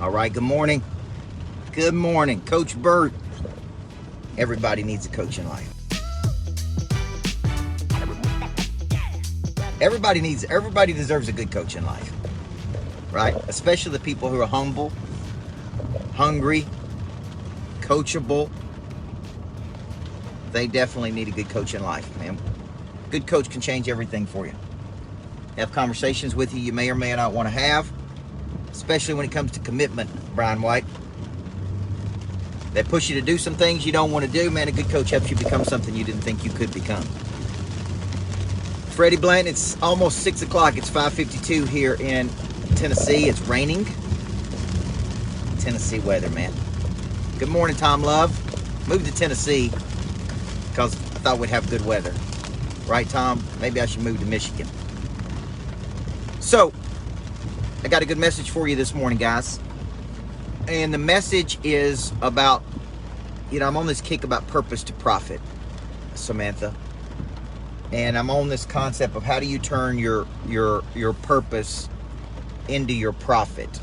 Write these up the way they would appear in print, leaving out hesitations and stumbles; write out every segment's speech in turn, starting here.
All right, good morning. Good morning, Coach Burt. Everybody needs a coach in life. Everybody deserves a good coach in life, right? Especially the people who are humble, hungry, coachable. They definitely need a good coach in life, man. Good coach can change everything for you. Have conversations with you may or may not want to have, especially when it comes to commitment, Brian White. They push you to do some things you don't want to do, man. A good coach helps you become something you didn't think you could become. Freddie Blanton, it's almost 6 o'clock. It's 5:52 here in Tennessee. It's raining. Tennessee weather, man. Good morning, Tom Love. Moved to Tennessee because I thought we'd have good weather. Right, Tom? Maybe I should move to Michigan. So, I got a good message for you this morning, guys. And the message is about, I'm on this kick about purpose to profit, Samantha. And I'm on this concept of how do you turn your purpose into your profit.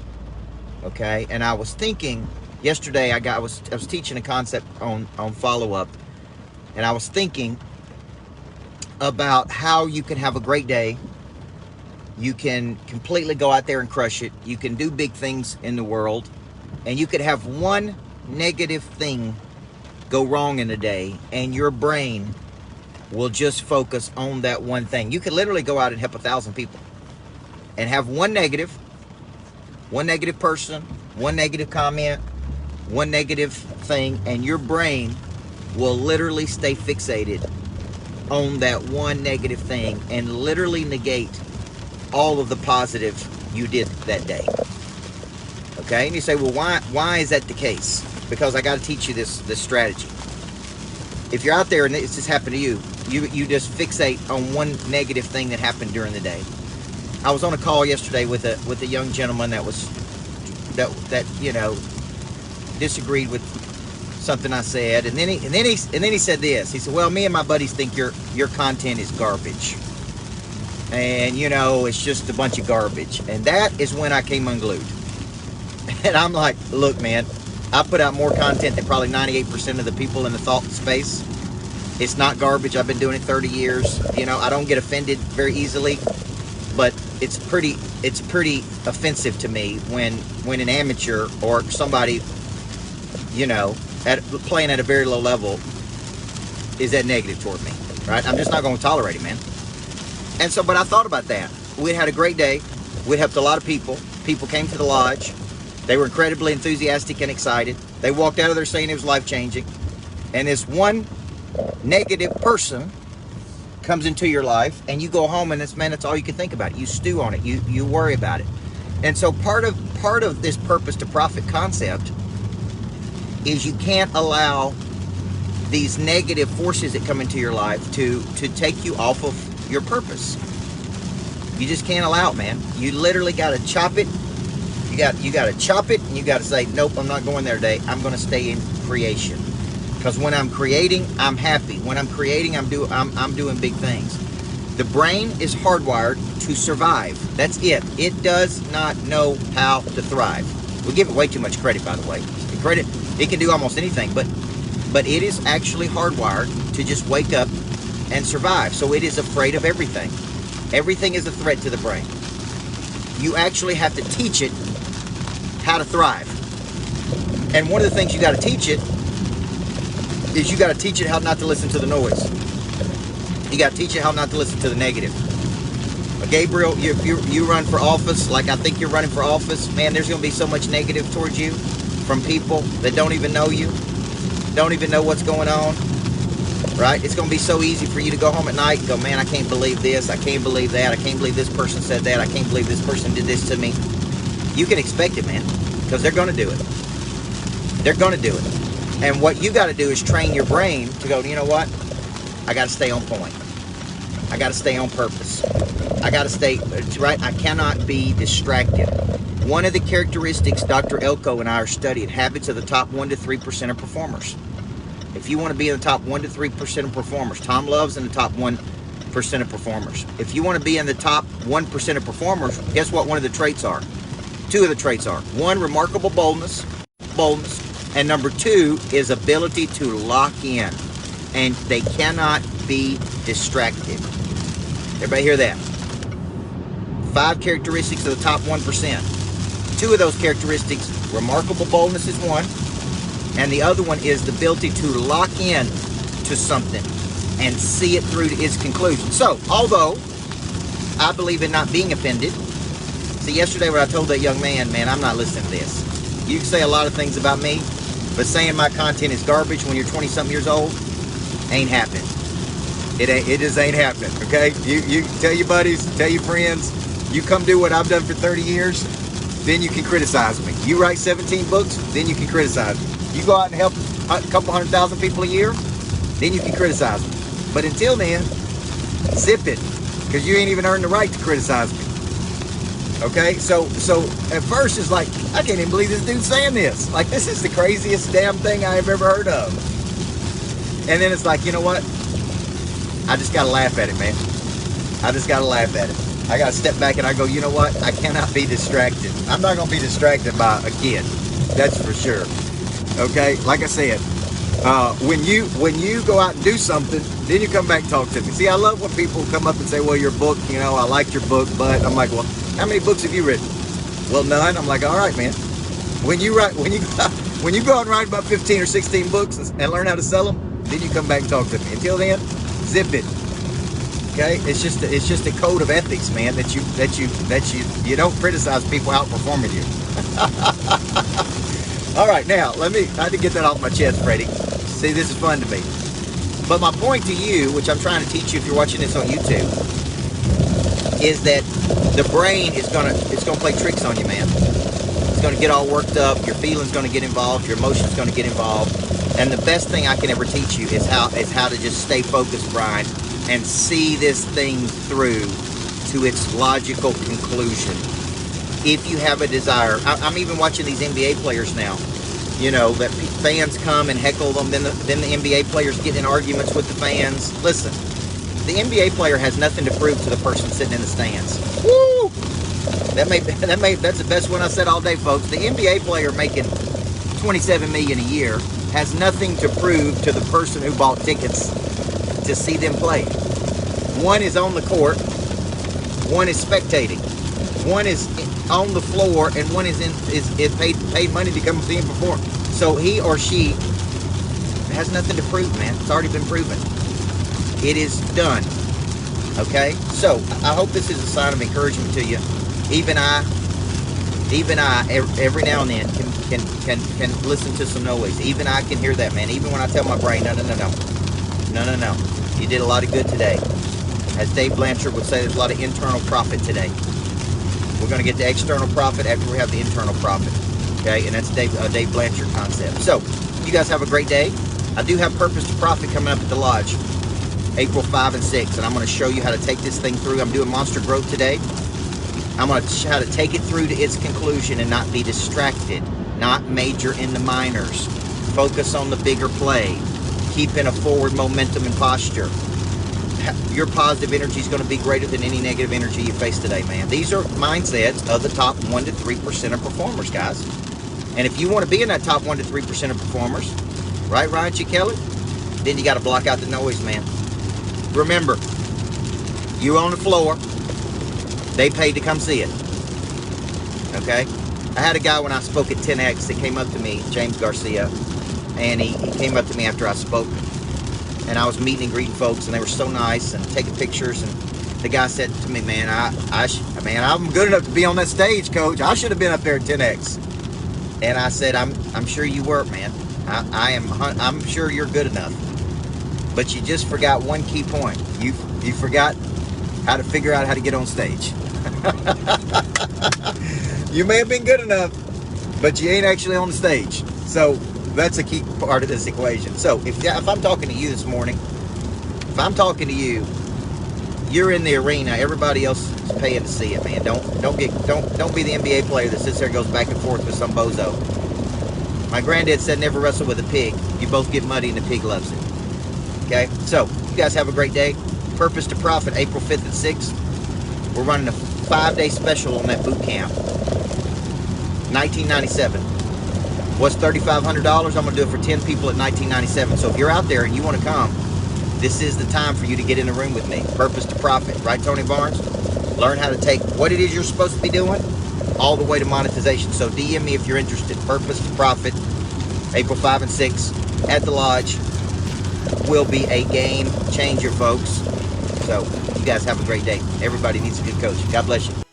Okay? And I was thinking yesterday, I was teaching a concept on follow-up, and I was thinking about how you can have a great day. You can completely go out there and crush it. You can do big things in the world. And you could have one negative thing go wrong in a day, and your brain will just focus on that one thing. You could literally go out and help 1,000 people and have one negative person, one negative comment, one negative thing, and your brain will literally stay fixated on that one negative thing and literally negate all of the positive you did that day. Okay, and you say, well, why is that the case? Because I got to teach you this strategy. If you're out there and it's just happened to you, you just fixate on one negative thing that happened during the day. I was on a call yesterday with a young gentleman that disagreed with something I said, and then he said this. He said, well, me and my buddies think your content is garbage, and it's just a bunch of garbage. And that is when I came unglued. And I'm like, look, man, I put out more content than probably 98% of the people in the thought space. It's not garbage. I've been doing it 30 years. I don't get offended very easily, but it's pretty offensive to me when an amateur or somebody, playing at a very low level is that negative toward me, right? I'm just not going to tolerate it, man. And so, but I thought about that. We had a great day. We helped a lot of people. People came to the lodge. They were incredibly enthusiastic and excited. They walked out of there saying it was life-changing. And this one negative person comes into your life, and you go home, and that's all you can think about. You stew on it. You worry about it. And so part of this purpose to profit concept is you can't allow these negative forces that come into your life to take you off of your purpose. You just can't allow it, man. You literally got to chop it. You got to chop it, and you got to say, nope, I'm not going there today. I'm going to stay in creation. Because when I'm creating, I'm happy. When I'm creating, I'm doing big things. The brain is hardwired to survive. That's it. It does not know how to thrive. We give it way too much credit, by the way. It can do almost anything, but it is actually hardwired to just wake up and survive. So it is afraid of everything. Everything is a threat to the brain. You actually have to teach it how to thrive. And one of the things you got to teach it is you got to teach it how not to listen to the noise. You got to teach it how not to listen to the negative. Gabriel, you run for office like I think you're running for office. Man, there's going to be so much negative towards you from people that don't even know you, don't even know what's going on, right? It's going to be so easy for you to go home at night and go, man, I can't believe this. I can't believe that. I can't believe this person said that. I can't believe this person did this to me. You can expect it, man, because they're going to do it. They're going to do it. And what you got to do is train your brain to go, you know what? I got to stay on point. I got to stay on purpose. I got to stay, right? I cannot be distracted. One of the characteristics Dr. Elko and I are studying, habits of the top 1 to 3% of performers. If you want to be in the top 1 to 3% of performers, Tom Love's in the top 1% of performers. If you want to be in the top 1% of performers, guess what one of the traits are? Two of the traits are, one, remarkable boldness, and number two is ability to lock in, and they cannot be distracted. Everybody hear that? 5 characteristics of the top 1%. Two of those characteristics, remarkable boldness is one, and the other one is the ability to lock in to something and see it through to its conclusion. So, although I believe in not being offended, see, yesterday when I told that young man, man, I'm not listening to this. You can say a lot of things about me, but saying my content is garbage when you're 20-something years old ain't happening. It just ain't happening, okay? You tell your buddies, tell your friends, you come do what I've done for 30 years, then you can criticize me. You write 17 books, then you can criticize me. You go out and help a couple 100,000 people a year, then you can criticize me. But until then, zip it, because you ain't even earned the right to criticize me. Okay, so at first it's like, I can't even believe this dude's saying this. Like, this is the craziest damn thing I have ever heard of. And then it's like, you know what? I just gotta laugh at it, man. I just gotta laugh at it. I gotta step back and I go, you know what? I cannot be distracted. I'm not gonna be distracted by a kid. That's for sure. Okay, like I said, when you go out and do something, then you come back and talk to me. See, I love when people come up and say, well, your book, you know, I liked your book, but I'm like, well, how many books have you written? Well, none. I'm like, all right, man. When you go out and write about 15 or 16 books and learn how to sell them, then you come back and talk to me. Until then, zip it. Okay? It's just a code of ethics, man, that you don't criticize people outperforming you. All right, now I had to get that off my chest, Freddie. See, this is fun to me. But my point to you, which I'm trying to teach you if you're watching this on YouTube, is that the brain is gonna play tricks on you, man. It's gonna get all worked up. Your feelings gonna get involved. Your emotions gonna get involved. And the best thing I can ever teach you is how to just stay focused, Brian, and see this thing through to its logical conclusion. If you have a desire, I'm even watching these NBA players now. You know, that fans come and heckle them, then the NBA players get in arguments with the fans. Listen, the NBA player has nothing to prove to the person sitting in the stands. Woo! That's the best one I said all day, folks. The NBA player making $27 million a year has nothing to prove to the person who bought tickets to see them play. One is on the court, one is spectating, one is on the floor, and one is paid money to come see him perform. So he or she has nothing to prove, man. It's already been proven. It is done. Okay? So I hope this is a sign of encouragement to you. Even I, every now and then can listen to some noise. Even I can hear that, man. Even when I tell my brain, no. You did a lot of good today. As Dave Blanchard would say, there's a lot of internal profit today. We're going to get the external profit after we have the internal profit. Okay? And that's Dave Blanchard concept. So, you guys have a great day. I do have Purpose to Profit coming up at the Lodge, April 5 and 6. And I'm going to show you how to take this thing through. I'm doing Monster Growth today. I'm going to show how to take it through to its conclusion and not be distracted. Not major in the minors. Focus on the bigger play. Keep in a forward momentum and posture. Your positive energy is going to be greater than any negative energy you face today, man. These are mindsets of the top 1 to 3% of performers, guys. And if you want to be in that top 1 to 3% of performers, right, Ryan Kelly, then you got to block out the noise, man. Remember, you're on the floor. They paid to come see it. Okay? I had a guy when I spoke at 10X that came up to me, James Garcia, and he came up to me after I spoke. And I was meeting and greeting folks, and they were so nice and taking pictures. And the guy said to me, man, I'm good enough to be on that stage, coach. I should have been up there at 10X. And I said, I'm sure you were, man. I'm sure you're good enough. But you just forgot one key point. You forgot how to figure out how to get on stage. You may have been good enough, but you ain't actually on the stage. So that's a key part of this equation. So if I'm talking to you this morning, if I'm talking to you, you're in the arena. Everybody else is paying to see it, man. Don't be the NBA player that sits there and goes back and forth with some bozo. My granddad said, never wrestle with a pig. You both get muddy and the pig loves it. Okay? So you guys have a great day. Purpose to Profit, April 5th and 6th. We're running a 5-day special on that boot camp. $19.97. What's $3,500? I'm going to do it for 10 people at $19.97. So if you're out there and you want to come, this is the time for you to get in the room with me. Purpose to profit, right, Tony Barnes? Learn how to take what it is you're supposed to be doing all the way to monetization. So DM me if you're interested. Purpose to profit, April 5 and 6 at the Lodge. Will be a game changer, folks. So you guys have a great day. Everybody needs a good coach. God bless you.